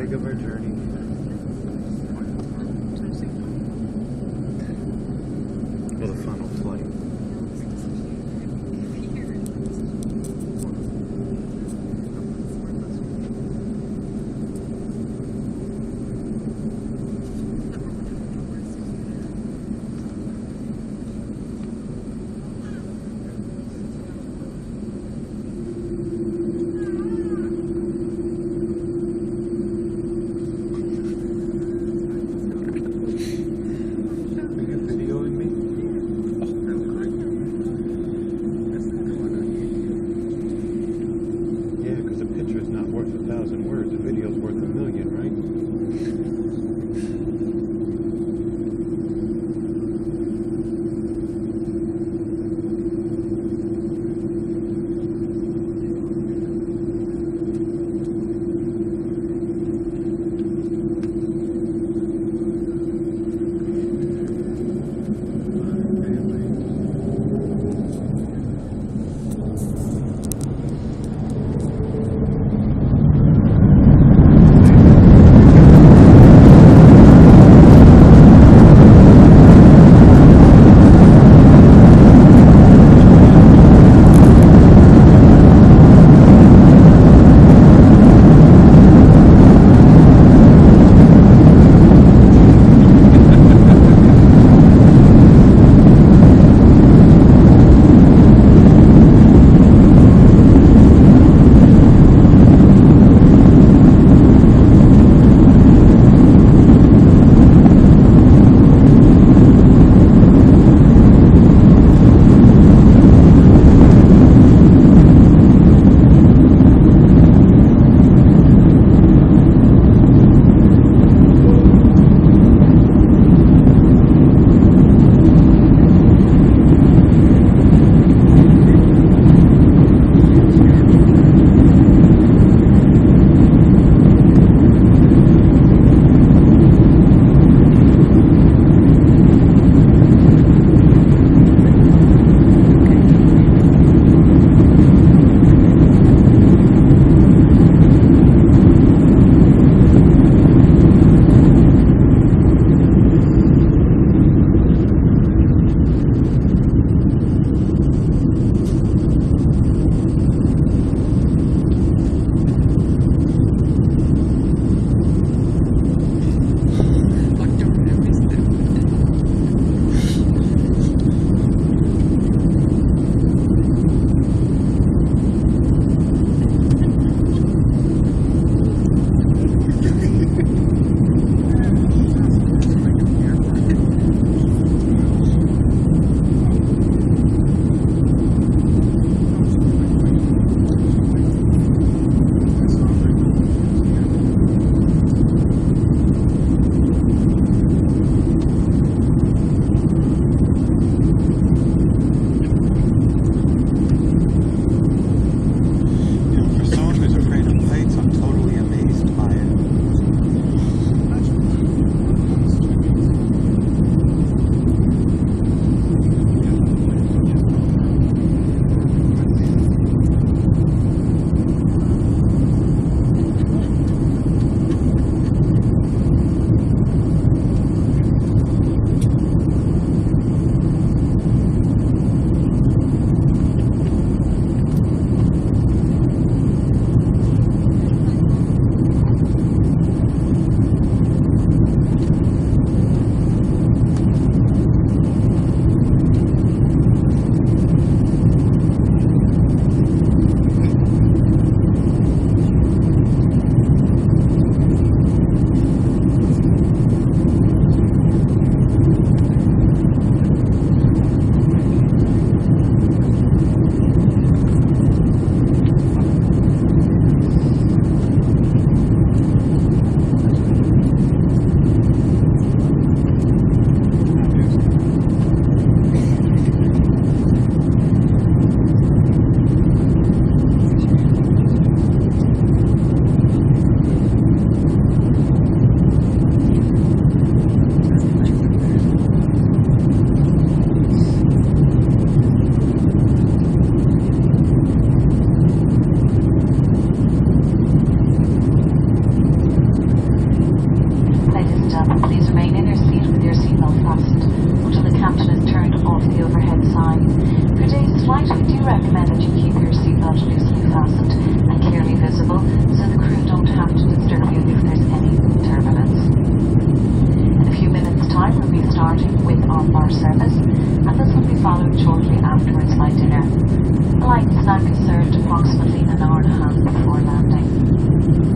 leg of our journey. Well, the final flight. flight, we do recommend that you keep your seatbelt loosely fastened and clearly visible so the crew don't have to disturb you if there's any turbulence. In a few minutes' time, we'll be starting with on-bar service, and this will be followed shortly afterwards by dinner. A light snack is served approximately an hour and a half before landing.